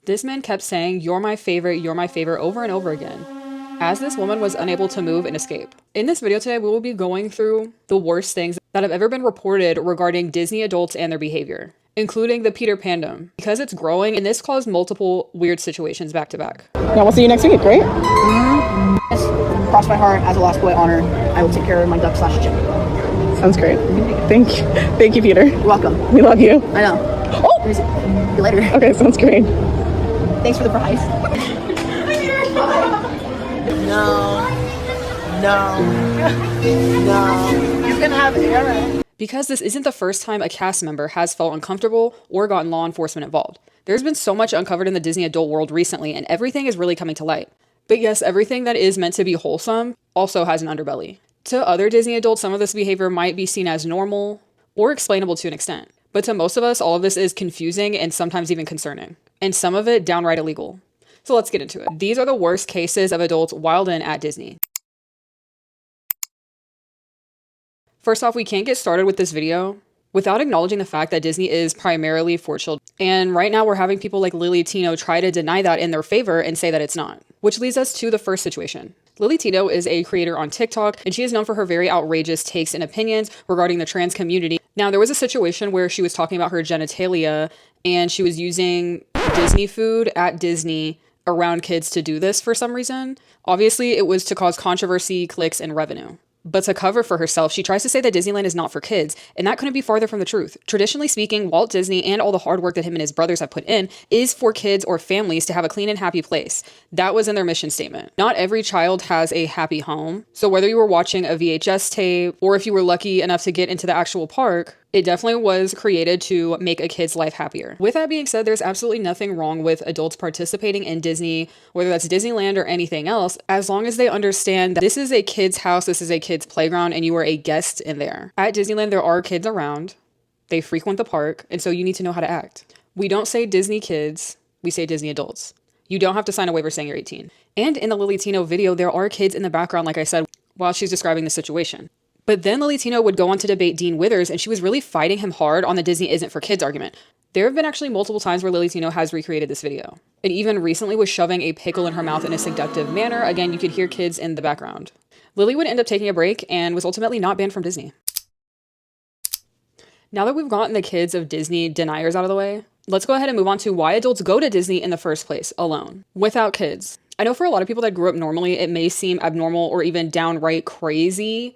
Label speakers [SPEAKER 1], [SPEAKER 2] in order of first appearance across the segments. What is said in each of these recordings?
[SPEAKER 1] This man kept saying, you're my favorite, over and over again, as this woman was unable to move and escape. In this video today, we will be going through the worst things that have ever been reported regarding Disney adults and their behavior, including the Peter Pandem, because it's growing and this caused multiple weird situations back to back.
[SPEAKER 2] Yeah, we'll see you next week, right?
[SPEAKER 3] Cross my heart, as a lost boy honor, I will take care of my duck slash chicken.
[SPEAKER 2] Sounds great. Thank you. Thank you, Peter.
[SPEAKER 3] You're welcome.
[SPEAKER 2] We love you.
[SPEAKER 3] I know. Oh! See you later.
[SPEAKER 2] Okay, sounds great.
[SPEAKER 3] Thanks for the prize. No. You can have Aaron.
[SPEAKER 1] Because this isn't the first time a cast member has felt uncomfortable or gotten law enforcement involved. There's been so much uncovered in the Disney adult world recently, and everything is really coming to light. But yes, everything that is meant to be wholesome also has an underbelly. To other Disney adults, some of this behavior might be seen as normal or explainable to an extent. But to most of us, all of this is confusing and sometimes even concerning. And some of it downright illegal. So let's get into it. These are the worst cases of adults wildin' at Disney. First off, we can't get started with this video without acknowledging the fact that Disney is primarily for children. And right now we're having people like Lily Tino try to deny that in their favor and say that it's not. Which leads us to the first situation. Lily Tino is a creator on TikTok, and she is known for her very outrageous takes and opinions regarding the trans community. Now, there was a situation where she was talking about her genitalia, and she was using Disney food at Disney around kids to do this for some reason. Obviously, it was to cause controversy, clicks, and revenue. But to cover for herself, she tries to say that Disneyland is not for kids, and that couldn't be farther from the truth. Traditionally speaking, Walt Disney and all the hard work that him and his brothers have put in is for kids or families to have a clean and happy place. That was in their mission statement. Not every child has a happy home, so whether you were watching a VHS tape or if you were lucky enough to get into the actual park, it definitely was created to make a kid's life happier. With that being said, there's absolutely nothing wrong with adults participating in Disney, whether that's Disneyland or anything else, as long as they understand that this is a kid's house, this is a kid's playground, and you are a guest in there. At Disneyland, there are kids around. They frequent the park, and so you need to know how to act. We don't say Disney kids, we say Disney adults. You don't have to sign a waiver saying you're 18. And in the Lily Tino video, there are kids in the background, like I said, while she's describing the situation. But then Lily Tino would go on to debate Dean Withers, and she was really fighting him hard on the Disney isn't for kids argument. There have been actually multiple times where Lily Tino has recreated this video. And even recently was shoving a pickle in her mouth in a seductive manner. Again, you could hear kids in the background. Lily would end up taking a break and was ultimately not banned from Disney. Now that we've gotten the kids of Disney deniers out of the way, let's go ahead and move on to why adults go to Disney in the first place, alone, without kids. I know for a lot of people that grew up normally, it may seem abnormal or even downright crazy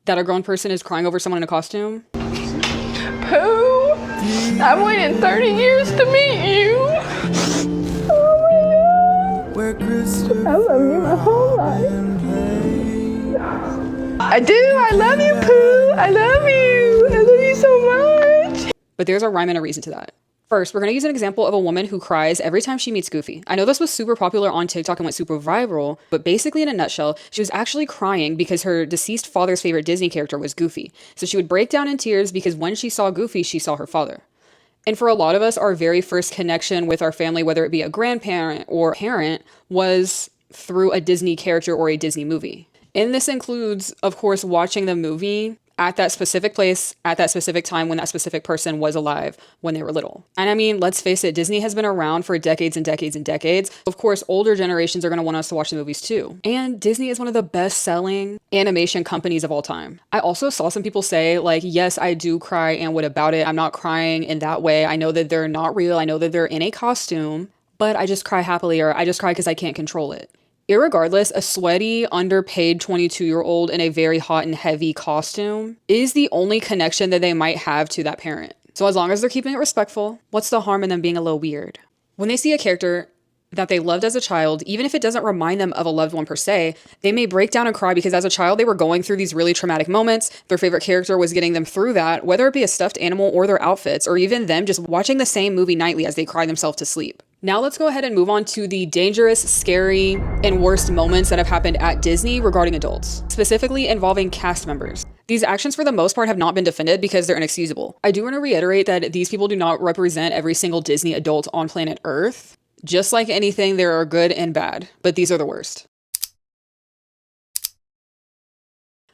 [SPEAKER 1] that a grown person is crying over someone in a costume.
[SPEAKER 4] Pooh, I've waited 30 years to meet you. Oh my God. I love you my whole life. I do. I love you, Pooh. I love you. I love you so much.
[SPEAKER 1] But there's a rhyme and a reason to that. First, we're going to use an example of a woman who cries every time she meets Goofy. I know this was super popular on TikTok and went super viral, but basically in a nutshell, she was actually crying because her deceased father's favorite Disney character was Goofy. So she would break down in tears because when she saw Goofy, she saw her father. And for a lot of us, our very first connection with our family, whether it be a grandparent or parent, was through a Disney character or a Disney movie. And this includes, of course, watching the movie at that specific place, at that specific time when that specific person was alive when they were little. And I mean, let's face it, Disney has been around for decades and decades and decades. Of course, older generations are going to want us to watch the movies too. And Disney is one of the best-selling animation companies of all time. I also saw some people say, like, yes, I do cry, and what about it? I'm not crying in that way. I know that they're not real. I know that they're in a costume, but I just cry happily, or I just cry because I can't control it. Irregardless, a sweaty, underpaid 22-year-old in a very hot and heavy costume is the only connection that they might have to that parent. So as long as they're keeping it respectful, what's the harm in them being a little weird? When they see a character that they loved as a child, even if it doesn't remind them of a loved one per se, they may break down and cry because as a child, they were going through these really traumatic moments. Their favorite character was getting them through that, whether it be a stuffed animal or their outfits, or even them just watching the same movie nightly as they cry themselves to sleep. Now let's go ahead and move on to the dangerous, scary, and worst moments that have happened at Disney regarding adults, specifically involving cast members. These actions for the most part have not been defended because they're inexcusable. I do want to reiterate that these people do not represent every single Disney adult on planet Earth. Just like anything, there are good and bad, but these are the worst.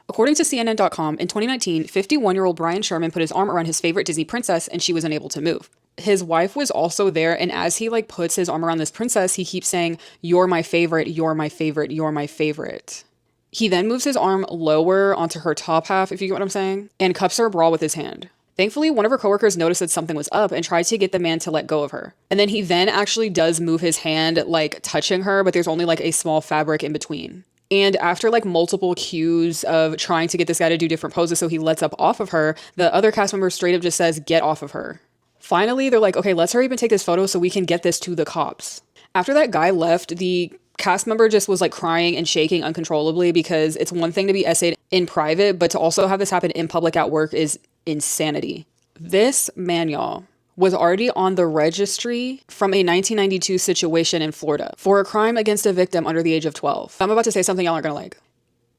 [SPEAKER 1] According to CNN.com, in 2019, 51-year-old Brian Sherman put his arm around his favorite Disney princess and she was unable to move. His wife was also there, and as he like puts his arm around this princess, he keeps saying, "You're my favorite, you're my favorite, you're my favorite." He then moves his arm lower onto her top half, if you get what I'm saying, and cups her bra with his hand. Thankfully, one of her coworkers noticed that something was up and tried to get the man to let go of her. And then he then actually does move his hand, like touching her, but there's only like a small fabric in between. And after like multiple cues of trying to get this guy to do different poses so he lets up off of her, the other cast member straight up just says, "Get off of her." Finally, they're like, "Okay, let's hurry up and take this photo so we can get this to the cops." After that guy left, the cast member just was like crying and shaking uncontrollably, because it's one thing to be essayed in private, but to also have this happen in public at work is insanity. This man, y'all, was already on the registry from a 1992 situation in Florida for a crime against a victim under the age of 12. I'm about to say something y'all aren't gonna like.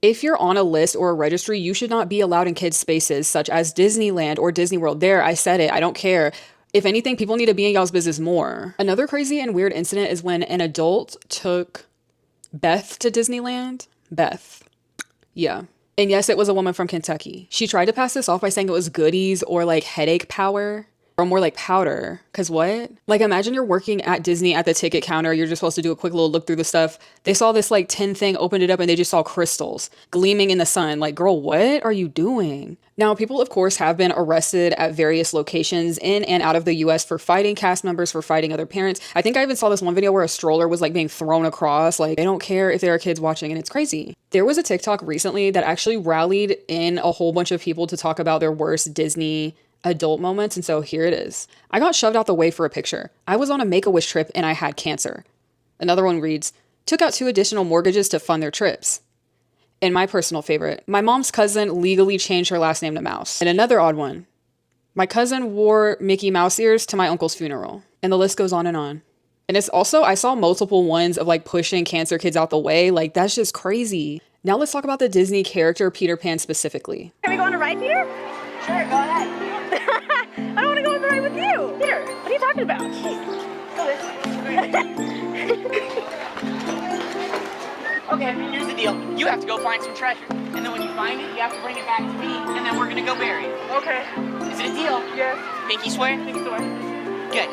[SPEAKER 1] If you're on a list or a registry, you should not be allowed in kids' spaces such as Disneyland or Disney World. There, I said it, I don't care. If anything, people need to be in y'all's business more. Another crazy and weird incident is when an adult took Beth to Disneyland. Beth. Yeah. And yes, it was a woman from Kentucky. She tried to pass this off by saying it was goodies or like headache power. Or more like powder. Cause what? Like imagine you're working at Disney at the ticket counter. You're just supposed to do a quick little look through the stuff. They saw this like tin thing, opened it up, and they just saw crystals gleaming in the sun. Like, girl, what are you doing? Now, people, of course, have been arrested at various locations in and out of the US for fighting cast members, for fighting other parents. I think I even saw this one video where a stroller was like being thrown across. Like, they don't care if there are kids watching, and it's crazy. There was a TikTok recently that actually rallied in a whole bunch of people to talk about their worst Disney adult moments, and so here it is. "I got shoved out the way for a picture. I was on a Make-A-Wish trip and I had cancer." Another one reads, "Took out 2 additional mortgages to fund their trips." And my personal favorite, "My mom's cousin legally changed her last name to Mouse." And another odd one, "My cousin wore Mickey Mouse ears to my uncle's funeral." And the list goes on and on. And it's also, I saw multiple ones of like pushing cancer kids out the way. Like, that's just crazy. Now let's talk about the Disney character Peter Pan specifically.
[SPEAKER 4] Can we go on a ride, Peter?
[SPEAKER 3] Sure, go ahead.
[SPEAKER 4] I don't want to go on the ride with you. Peter, what are you talking about?
[SPEAKER 3] Go this way. Okay, here's the deal. You have to go find some treasure. And then when you find it, you have to bring it back to me, and then we're gonna go bury it.
[SPEAKER 4] Okay.
[SPEAKER 3] Is it a deal?
[SPEAKER 4] Yes.
[SPEAKER 3] Pinky swear?
[SPEAKER 4] Pinky swear.
[SPEAKER 3] Good.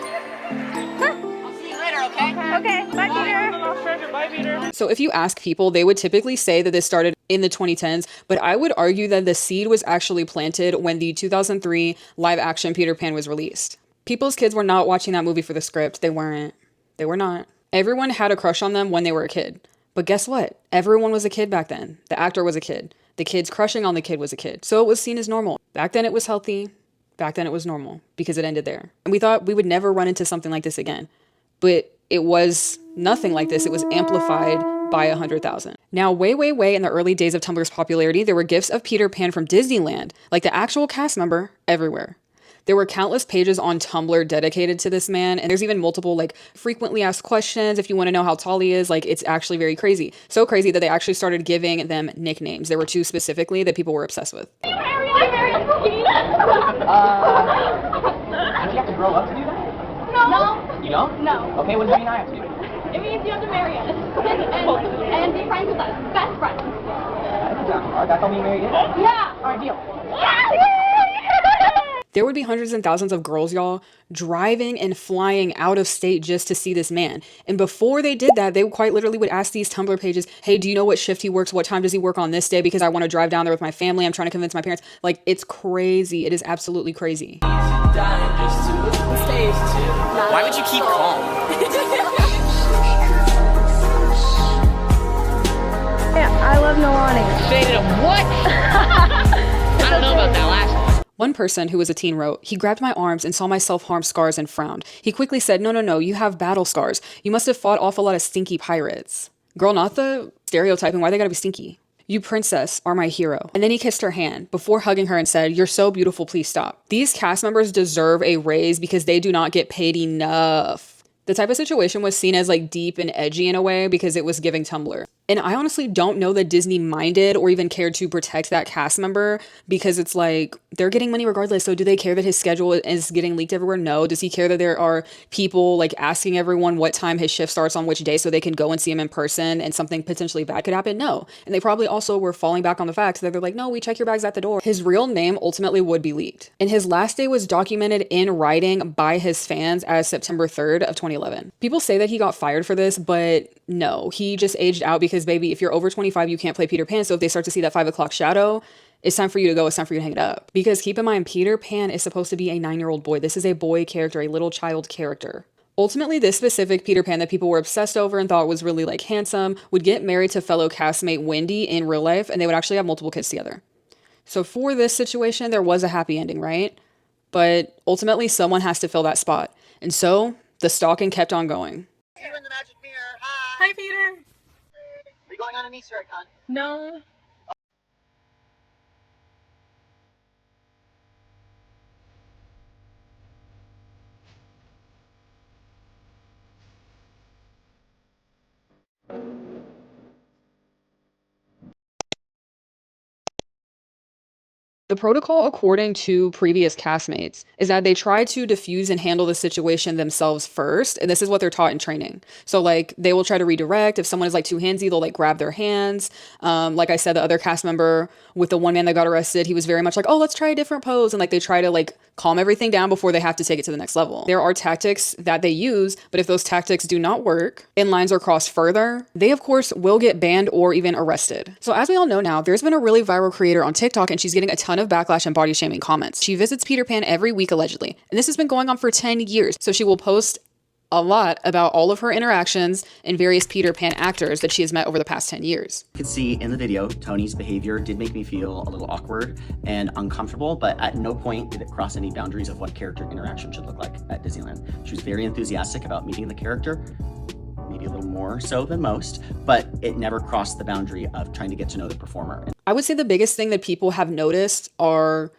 [SPEAKER 3] I'll see you later, okay?
[SPEAKER 4] Okay. Bye, Peter.
[SPEAKER 3] Lost treasure. Bye, Peter.
[SPEAKER 1] So if you ask people, they would typically say that this started in the 2010s, but I would argue that the seed was actually planted when the 2003 live action Peter Pan was released. People's kids were not watching that movie for the script. They weren't. They were not. Everyone had a crush on them when they were a kid. But guess what? Everyone was a kid back then. The actor was a kid. The kid's crushing on the kid was a kid. So it was seen as normal. Back then it was healthy. Back then it was normal because it ended there. And we thought we would never run into something like this again. But it was nothing like this. It was amplified by 100,000. Now, way in the early days of Tumblr's popularity, there were gifs of Peter Pan from Disneyland, like the actual cast member, everywhere. There were countless pages on Tumblr dedicated to this man, and there's even multiple like frequently asked questions if you want to know how tall he is. Like, it's actually very crazy. So crazy that they actually started giving them nicknames. There were 2 specifically that people were obsessed with.
[SPEAKER 3] Do you have to grow up to do that?
[SPEAKER 5] No.
[SPEAKER 3] You don't?
[SPEAKER 5] No.
[SPEAKER 3] Okay, what does that mean I have to do?
[SPEAKER 5] It means you have to marry us and be friends with us. Best friends.
[SPEAKER 3] That's not hard. That's all me married.
[SPEAKER 5] Yeah.
[SPEAKER 3] All right, deal.
[SPEAKER 1] There would be hundreds and thousands of girls, y'all, driving and flying out of state just to see this man. And before they did that, they quite literally would ask these Tumblr pages, "Hey, do you know what shift he works? What time does he work on this day? Because I want to drive down there with my family. I'm trying to convince my parents." Like, it's crazy. It is absolutely crazy.
[SPEAKER 3] Why would you keep calm?
[SPEAKER 4] Yeah, I love Nolani.
[SPEAKER 3] Faded a what? I don't know about that last one.
[SPEAKER 1] One person who was a teen wrote, "He grabbed my arms and saw my self-harm scars and frowned. He quickly said, no, you have battle scars. You must have fought off a lot of stinky pirates." Girl, not the stereotyping. Why they gotta be stinky? "You princess are my hero." And then he kissed her hand before hugging her and said, "You're so beautiful, please stop." These cast members deserve a raise because they do not get paid enough. The type of situation was seen as like deep and edgy in a way because it was giving Tumblr. And I honestly don't know that Disney minded or even cared to protect that cast member, because it's like they're getting money regardless. So do they care that his schedule is getting leaked everywhere? No. Does he care that there are people like asking everyone what time his shift starts on which day so they can go and see him in person and something potentially bad could happen? No. And they probably also were falling back on the fact that they're like, no, we check your bags at the door. His real name ultimately would be leaked. And his last day was documented in writing by his fans as September 3rd of 2011. People say that he got fired for this, but no, he just aged out because, baby, if you're over 25, you can't play Peter Pan. So if they start to see that 5 o'clock shadow, it's time for you to go. It's time for you to hang it up. Because keep in mind, Peter Pan is supposed to be a 9-year-old boy. This is a boy character, a little child character. Ultimately, this specific Peter Pan that people were obsessed over and thought was really like handsome would get married to fellow castmate Wendy in real life, and they would actually have multiple kids together. So for this situation, there was a happy ending, right? But ultimately, someone has to fill that spot. And so the stalking kept on going.
[SPEAKER 3] You in the magic mirror. Hi.
[SPEAKER 4] Hi, Peter.
[SPEAKER 3] Are you going on an Easter egg hunt?
[SPEAKER 4] No.
[SPEAKER 1] The protocol, according to previous castmates, is that they try to diffuse and handle the situation themselves first. And this is what they're taught in training. So like they will try to redirect. If someone is like too handsy, they'll like grab their hands. Like I said, the other cast member with the one man that got arrested, he was very much like, oh, let's try a different pose. And like they try to like calm everything down before they have to take it to the next level. There are tactics that they use, but if those tactics do not work and lines are crossed further, they of course will get banned or even arrested. So as we all know now, there's been a really viral creator on TikTok and she's getting a ton of backlash and body shaming comments. She visits Peter Pan every week allegedly, and this has been going on for 10 years. So she will post a lot about all of her interactions and various Peter Pan actors that she has met over the past 10 years.
[SPEAKER 6] You could see in the video, Toni's behavior did make me feel a little awkward and uncomfortable, but at no point did it cross any boundaries of what character interaction should look like at Disneyland. She was very enthusiastic about meeting the character, maybe a little more so than most, but it never crossed the boundary of trying to get to know the performer.
[SPEAKER 1] I would say the biggest thing that people have noticed are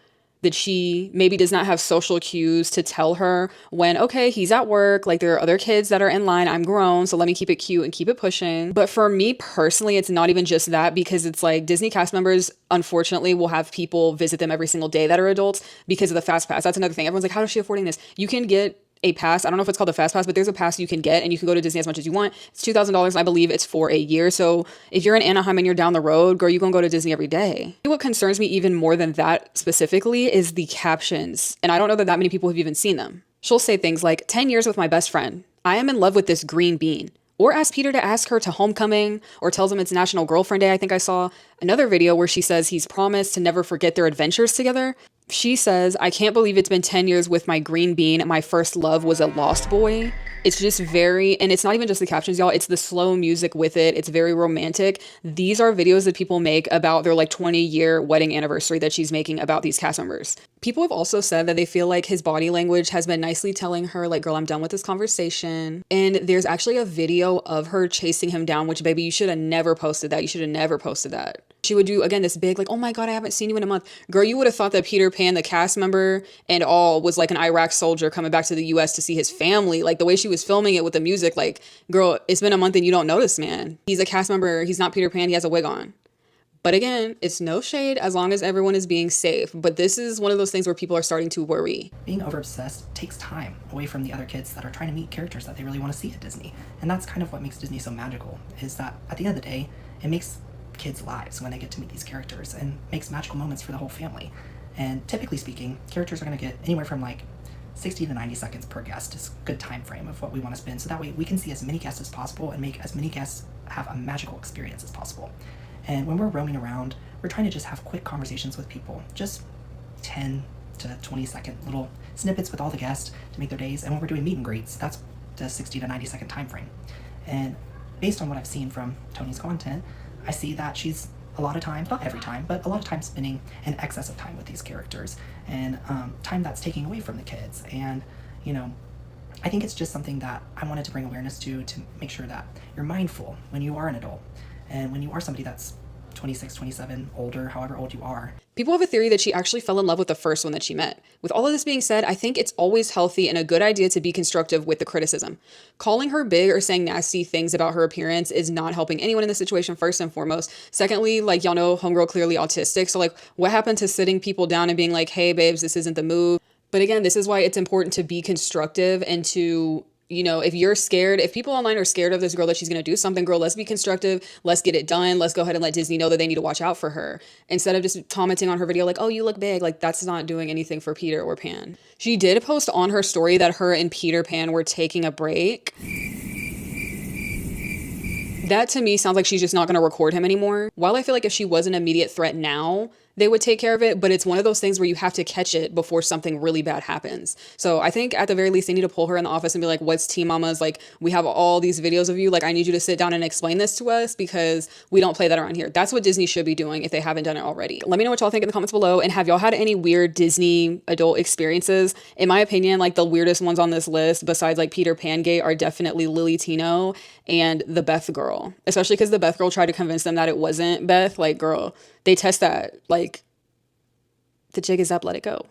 [SPEAKER 1] that she maybe does not have social cues to tell her when, okay, he's at work, like there are other kids that are in line, I'm grown, so let me keep it cute and keep it pushing. But for me personally, it's not even just that, because it's like Disney cast members, unfortunately, will have people visit them every single day that are adults because of the fast pass. That's another thing. Everyone's like, how is she affording this? You can get a pass. I don't know if it's called the fast pass, but there's a pass you can get and you can go to Disney as much as you want. It's $2,000. I believe it's for a year. So if you're in Anaheim and you're down the road, girl, you're going to go to Disney every day. What concerns me even more than that specifically is the captions. And I don't know that many people have even seen them. She'll say things like 10 years with my best friend. I am in love with this green bean. Or ask Peter to ask her to homecoming, or tells him it's National Girlfriend Day. I think I saw another video where she says he's promised to never forget their adventures together. She says, I can't believe it's been 10 years with my green bean. My first love was a lost boy. It's just very, and it's not even just the captions, y'all. It's the slow music with it. It's very romantic. These are videos that people make about their like 20-year wedding anniversary that she's making about these cast members. People have also said that they feel like his body language has been nicely telling her, like, girl, I'm done with this conversation. And there's actually a video of her chasing him down, which, baby, you should have never posted that. You should have never posted that. She would do, again, this big, like, oh my God, I haven't seen you in a month. Girl, you would have thought that Peter Pan, the cast member and all, was like an Iraq soldier coming back to the US to see his family. Like the way she was filming it with the music, like, girl, it's been a month and you don't notice, man. He's a cast member. He's not Peter Pan. He has a wig on. But again, it's no shade as long as everyone is being safe. But this is one of those things where people are starting to worry.
[SPEAKER 7] Being over-obsessed takes time away from the other kids that are trying to meet characters that they really want to see at Disney. And that's kind of what makes Disney so magical, is that at the end of the day, it makes kids' lives when they get to meet these characters and makes magical moments for the whole family. And typically speaking, characters are going to get anywhere from like 60 to 90 seconds per guest is a good time frame of what we want to spend. So that way we can see as many guests as possible and make as many guests have a magical experience as possible. And when we're roaming around, we're trying to just have quick conversations with people, just 10 to 20 second little snippets with all the guests to make their days. And when we're doing meet and greets, that's the 60 to 90 second time frame. And based on what I've seen from Toni's content, I see that she's a lot of times, not every time, but a lot of times spending an excess of time with these characters and time that's taking away from the kids. And, you know, I think it's just something that I wanted to bring awareness to make sure that you're mindful when you are an adult and when you are somebody that's 26, 27, older, however old you are.
[SPEAKER 1] People have a theory that she actually fell in love with the first one that she met. With all of this being said, I think it's always healthy and a good idea to be constructive with the criticism. Calling her big or saying nasty things about her appearance is not helping anyone in the situation, first and foremost. Secondly, like, y'all know homegirl clearly autistic. So like, what happened to sitting people down and being like, hey babes, this isn't the move? But again, this is why it's important to be constructive and to, you know, if you're scared, if people online are scared of this girl that she's going to do something, girl, let's be constructive. Let's get it done. Let's go ahead and let Disney know that they need to watch out for her. Instead of just commenting on her video like, oh, you look big. Like, that's not doing anything for Peter or Pan. She did post on her story that her and Peter Pan were taking a break. That to me sounds like she's just not going to record him anymore. While I feel like if she was an immediate threat now, they would take care of it, but it's one of those things where you have to catch it before something really bad happens. So I think at the very least, they need to pull her in the office and be like, what's Teen Mama's? Like, we have all these videos of you. Like, I need you to sit down and explain this to us because we don't play that around here. That's what Disney should be doing if they haven't done it already. Let me know what y'all think in the comments below. And have y'all had any weird Disney adult experiences? In my opinion, like the weirdest ones on this list, besides like Peter Pan gate, are definitely Lily Tino and the Beth girl. Especially because the Beth girl tried to convince them that it wasn't Beth. Like, girl, they test that. Like, the jig is up, let it go.